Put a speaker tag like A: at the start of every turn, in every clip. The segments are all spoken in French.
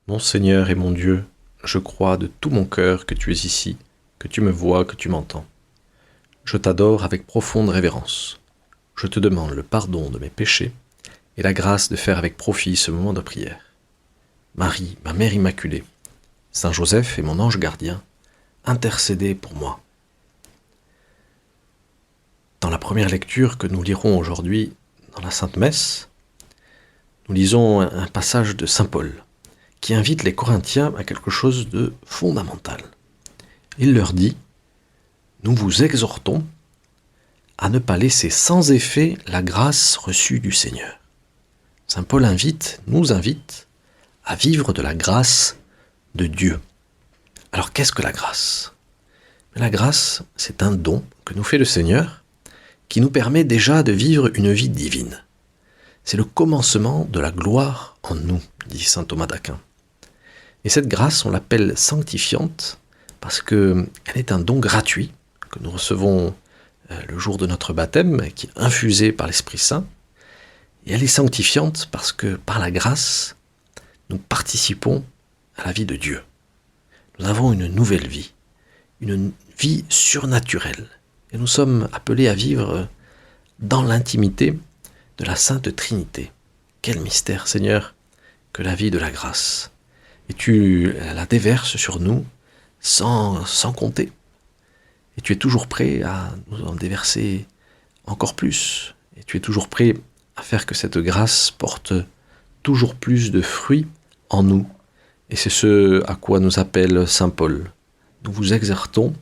A: Mon Seigneur et mon Dieu, je crois de tout mon cœur que tu es ici, que tu me vois, que tu m'entends. Je t'adore avec profonde révérence. Je te demande le pardon de mes péchés et la grâce de faire avec profit ce moment de prière. Marie, ma Mère Immaculée, Saint Joseph et mon ange gardien, intercédez pour moi. Dans la première lecture que nous lirons aujourd'hui dans la Sainte Messe, nous lisons un passage de Saint Paul qui invite les Corinthiens à quelque chose de fondamental. Il leur dit « Nous vous exhortons à ne pas laisser sans effet la grâce reçue du Seigneur. » Saint Paul nous invite à vivre de la grâce de Dieu. Alors qu'est-ce que la grâce ? La grâce, c'est un don que nous fait le Seigneur qui nous permet déjà de vivre une vie divine. C'est le commencement de la gloire en nous, dit saint Thomas d'Aquin. Et cette grâce, on l'appelle sanctifiante parce qu'elle est un don gratuit que nous recevons le jour de notre baptême, qui est infusé par l'Esprit Saint. Et elle est sanctifiante parce que par la grâce, nous participons à la vie de Dieu. Nous avons une nouvelle vie, une vie surnaturelle. Et nous sommes appelés à vivre dans l'intimité de la Sainte Trinité. Quel mystère, Seigneur, que la vie de la grâce. Et tu la déverses sur nous sans compter. Et tu es toujours prêt à nous en déverser encore plus. Et tu es toujours prêt à faire que cette grâce porte toujours plus de fruits en nous. Et c'est ce à quoi nous appelle saint Paul. Nous vous exhortons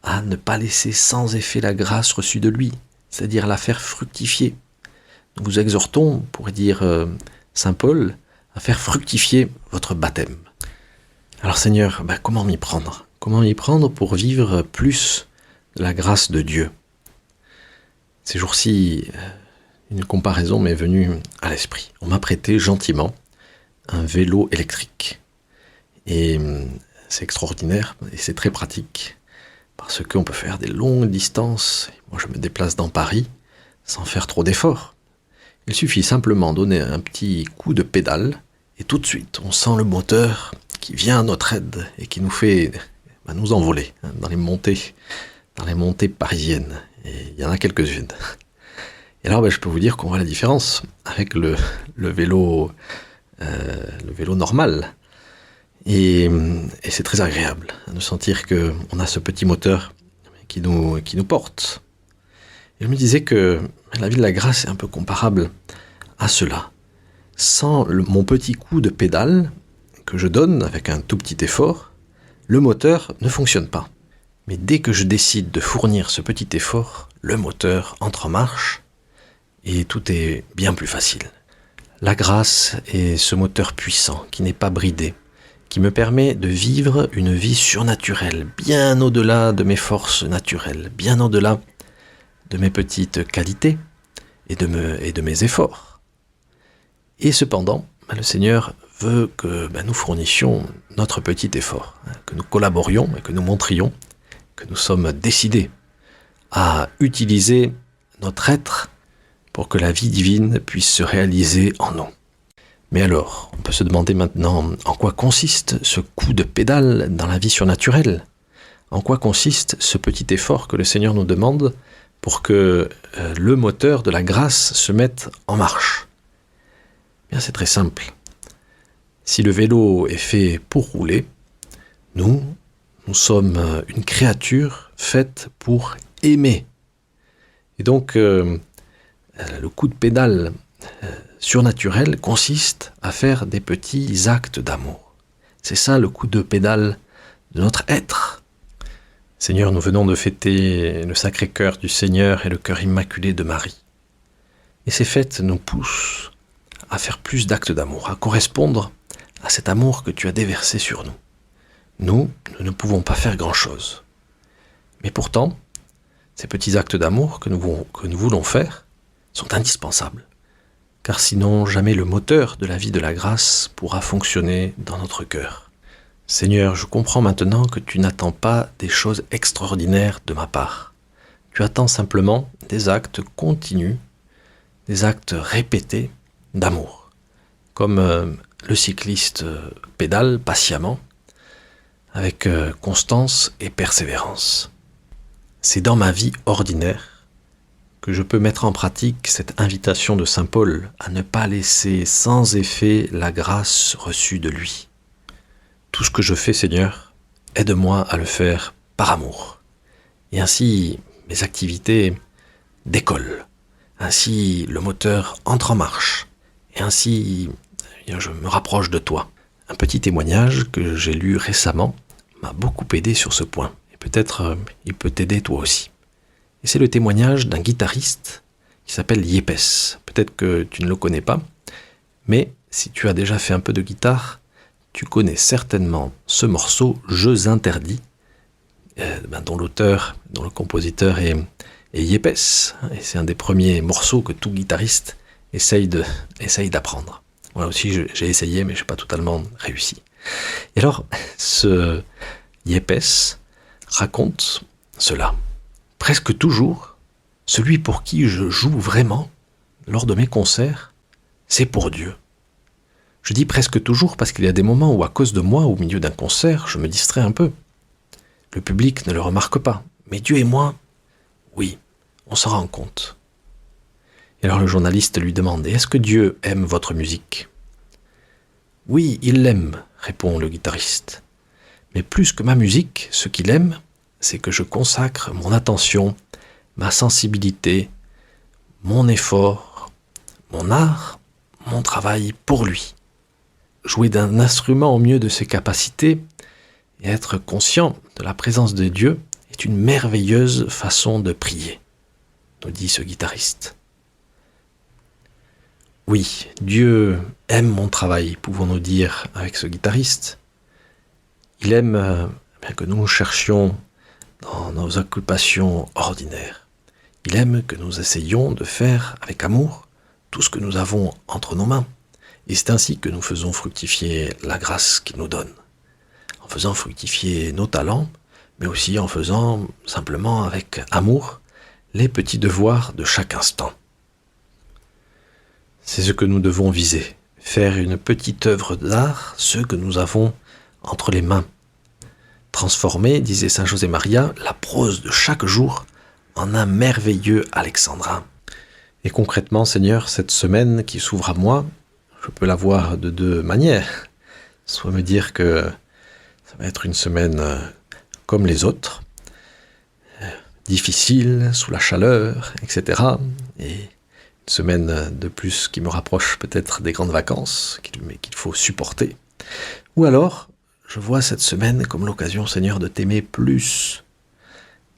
A: à ne pas laisser sans effet la grâce reçue de lui, c'est-à-dire la faire fructifier. Nous vous exhortons, pourrait dire saint Paul, à faire fructifier votre baptême. Alors Seigneur, comment m'y prendre ? Comment m'y prendre pour vivre plus de la grâce de Dieu ? Ces jours-ci, une comparaison m'est venue à l'esprit. On m'a prêté gentiment un vélo électrique. Et c'est extraordinaire et c'est très pratique parce qu'on peut faire des longues distances. Moi, je me déplace dans Paris sans faire trop d'efforts. Il suffit simplement de donner un petit coup de pédale et tout de suite, on sent le moteur qui vient à notre aide et qui nous fait nous envoler dans les montées parisiennes. Et il y en a quelques-unes. Et alors, je peux vous dire qu'on voit la différence avec le vélo normal. Et c'est très agréable de sentir qu'on a ce petit moteur qui nous porte. Et je me disais que la vie de la grâce est un peu comparable à cela. Sans mon petit coup de pédale que je donne avec un tout petit effort, le moteur ne fonctionne pas. Mais dès que je décide de fournir ce petit effort, le moteur entre en marche et tout est bien plus facile. La grâce est ce moteur puissant qui n'est pas bridé, qui me permet de vivre une vie surnaturelle, bien au-delà de mes forces naturelles, bien au-delà de mes petites qualités et de mes efforts. Et cependant, le Seigneur veut que nous fournissions notre petit effort, que nous collaborions et que nous montrions que nous sommes décidés à utiliser notre être pour que la vie divine puisse se réaliser en nous. Mais alors, on peut se demander maintenant en quoi consiste ce coup de pédale dans la vie surnaturelle ? En quoi consiste ce petit effort que le Seigneur nous demande pour que le moteur de la grâce se mette en marche ? Bien, c'est très simple. Si le vélo est fait pour rouler, nous sommes une créature faite pour aimer. Et donc, le coup de pédale surnaturel consiste à faire des petits actes d'amour. C'est ça le coup de pédale de notre être. Seigneur, nous venons de fêter le Sacré-Cœur du Seigneur et le Cœur Immaculé de Marie. Et ces fêtes nous poussent à faire plus d'actes d'amour, à correspondre à cet amour que tu as déversé sur nous. Nous ne pouvons pas faire grand-chose. Mais pourtant, ces petits actes d'amour que nous voulons faire sont indispensables. Car sinon, jamais le moteur de la vie de la grâce pourra fonctionner dans notre cœur. Seigneur, je comprends maintenant que tu n'attends pas des choses extraordinaires de ma part. Tu attends simplement des actes continus, des actes répétés d'amour. Comme le cycliste pédale patiemment, avec constance et persévérance. C'est dans ma vie ordinaire que je peux mettre en pratique cette invitation de saint Paul à ne pas laisser sans effet la grâce reçue de lui. Tout ce que je fais, Seigneur, aide-moi à le faire par amour. Et ainsi, mes activités décollent. Ainsi, le moteur entre en marche. Et ainsi, je me rapproche de toi. Un petit témoignage que j'ai lu récemment m'a beaucoup aidé sur ce point. Et peut-être il peut t'aider toi aussi. Et c'est le témoignage d'un guitariste qui s'appelle Yepes. Peut-être que tu ne le connais pas, mais si tu as déjà fait un peu de guitare, tu connais certainement ce morceau « Jeux interdits », dont l'auteur, dont le compositeur est Yepes. Et c'est un des premiers morceaux que tout guitariste essaye d'apprendre. Moi aussi, j'ai essayé, mais je n'ai pas totalement réussi. Et alors, ce Yepes raconte cela. Presque toujours, celui pour qui je joue vraiment, lors de mes concerts, c'est pour Dieu. Je dis presque toujours parce qu'il y a des moments où, à cause de moi, au milieu d'un concert, je me distrais un peu. Le public ne le remarque pas. Mais Dieu et moi, oui, on s'en rend compte. Et alors le journaliste lui demande « Est-ce que Dieu aime votre musique ?» « Oui, il l'aime, répond le guitariste. Mais plus que ma musique, ce qu'il aime, c'est que je consacre mon attention, ma sensibilité, mon effort, mon art, mon travail pour lui. Jouer d'un instrument au mieux de ses capacités et être conscient de la présence de Dieu est une merveilleuse façon de prier, nous dit ce guitariste. Oui, Dieu aime mon travail, pouvons-nous dire avec ce guitariste. Il aime que nous cherchions dans nos occupations ordinaires. Il aime que nous essayions de faire avec amour tout ce que nous avons entre nos mains. Et c'est ainsi que nous faisons fructifier la grâce qu'il nous donne. En faisant fructifier nos talents, mais aussi en faisant simplement avec amour les petits devoirs de chaque instant. C'est ce que nous devons viser, faire une petite œuvre d'art, ce que nous avons entre les mains. Transformer, disait saint José Maria, la prose de chaque jour en un merveilleux alexandrin. Et concrètement, Seigneur, cette semaine qui s'ouvre à moi, je peux la voir de deux manières. Soit me dire que ça va être une semaine comme les autres, difficile, sous la chaleur, etc. Et une semaine de plus qui me rapproche peut-être des grandes vacances, mais qu'il faut supporter. Ou alors, je vois cette semaine comme l'occasion, Seigneur, de t'aimer plus,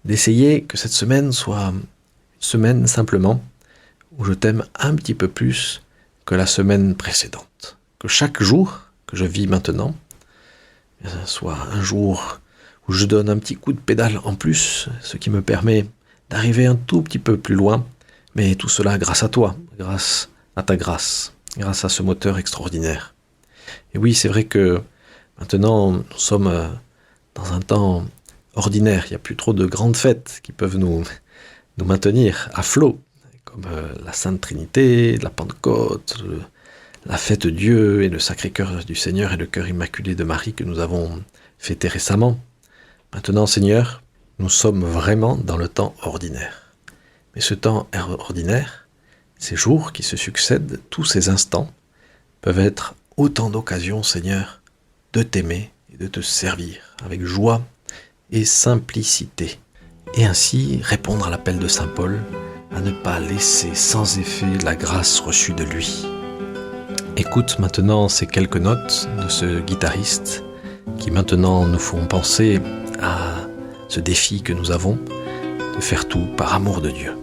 A: d'essayer que cette semaine soit une semaine simplement où je t'aime un petit peu plus que la semaine précédente. Que chaque jour que je vis maintenant soit un jour où je donne un petit coup de pédale en plus, ce qui me permet d'arriver un tout petit peu plus loin, mais tout cela grâce à toi, grâce à ta grâce, grâce à ce moteur extraordinaire. Et oui, c'est vrai que maintenant, nous sommes dans un temps ordinaire. Il n'y a plus trop de grandes fêtes qui peuvent nous maintenir à flot, comme la Sainte Trinité, la Pentecôte, la fête de Dieu et le Sacré-Cœur du Seigneur et le Cœur Immaculé de Marie que nous avons fêté récemment. Maintenant, Seigneur, nous sommes vraiment dans le temps ordinaire. Mais ce temps ordinaire, ces jours qui se succèdent, tous ces instants, peuvent être autant d'occasions, Seigneur, de t'aimer et de te servir avec joie et simplicité. Et ainsi répondre à l'appel de saint Paul à ne pas laisser sans effet la grâce reçue de lui. Écoute maintenant ces quelques notes de ce guitariste qui maintenant nous font penser à ce défi que nous avons de faire tout par amour de Dieu.